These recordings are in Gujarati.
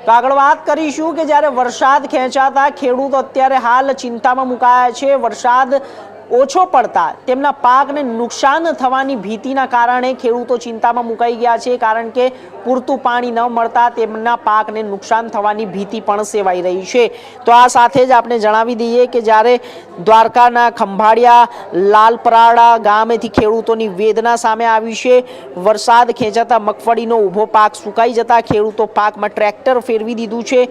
તો આગળ વાત કરીશું કે જ્યારે વરસાદ ખેંચાતા ખેડૂતો અત્યારે હાલ ચિંતામાં મુકાયા છે। વરસાદ ઓછો પડતા તેમના પાકને નુકસાન થવાની ભીતિના કારણે ખેડૂતો ચિંતામાં મુકાઈ ગયા છે, કારણ કે પૂરતું પાણી ન મળતા તેમના પાકને નુકસાન થવાની ભીતિ પણ સેવાઈ રહી છે। તો આ સાથે જ આપણે જણાવી દઈએ કે જ્યારે દ્વારકાના ખંભાળિયા લાલપરાડા ગામેથી ખેડૂતોની વેદના સામે આવી છે। વરસાદ ખેંચાતા મગફળીનો ઊભો પાક સુકાઈ જતા ખેડૂતો પાકમાં ટ્રેક્ટર ફેરવી દીધું છે।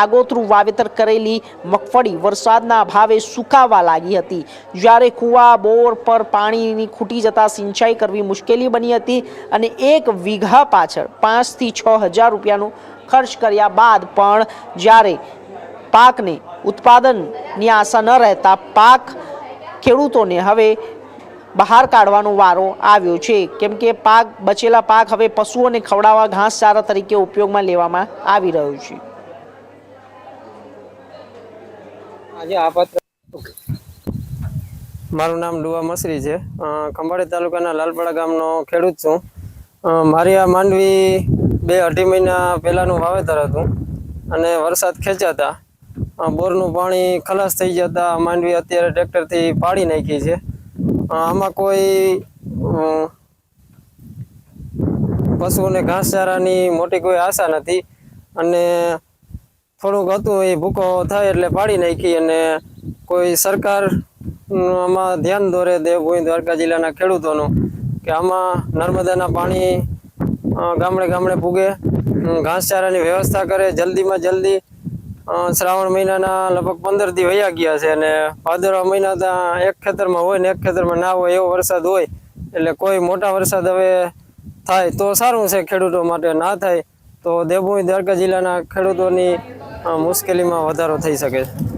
આગોતરું વાવેતર કરેલી મગફળી વરસાદના અભાવે સુકાવા લાગી હતી, જ્યારે કુવા બોર પર પાણીની ખૂટી જતા સિંચાઈ કરવી મુશ્કેલી બની હતી અને 1 વીઘા પાછળ 5 થી 6 હજાર રૂપિયાનો ખર્ચ કર્યા બાદ પણ જ્યારે પાકને ઉત્પાદનની આશા ન રહેતા પાક ખેડૂતોને હવે બહાર કાઢવાનો વારો આવ્યો છે, કેમ કે પાક બચેલા પાક હવે પશુઓને ખવડાવવા ઘાસચારા તરીકે ઉપયોગમાં લેવામાં આવી રહ્યો છે। મારું નામ ડુવા મસરી છે। ખંભાળી તાલુકાના લાલપડા ગામનો ખેડૂત છું। મારી આ માંડવી 2-2.5 મહિના પહેલાંનું વાવેતર હતું અને વરસાદ ખેંચાતા બોરનું પાણી ખલાસ થઈ જતા માંડવી અત્યારે ટ્રેક્ટરથી પાડી નાખી છે। આમાં કોઈ પશુઓને ઘાસચારાની મોટી કોઈ આશા નથી અને થોડુંક હતું એ ભૂકો થાય એટલે પાડી નાખી અને કોઈ સરકાર આમાં ધ્યાન દોરે દેવભૂમિ દ્વારકા જિલ્લાના ખેડૂતોનું કે આમાં નર્મદાના પાણી ગામડે ગામડે પૂગે, ઘાસચારાની વ્યવસ્થા કરે જલ્દીમાં જલ્દી। શ્રાવણ મહિનાના લગભગ 15 દી વયા ગયા છે અને ભાદરવા મહિના ત્યાં એક ખેતરમાં હોય ને એક ખેતરમાં ના હોય એવો વરસાદ હોય, એટલે કોઈ મોટા વરસાદ હવે થાય તો સારું છે ખેડૂતો માટે, ના થાય તો દેવભૂમિ દ્વારકા જિલ્લાના ખેડૂતોની મુશ્કેલીમાં વધારો થઈ શકે છે।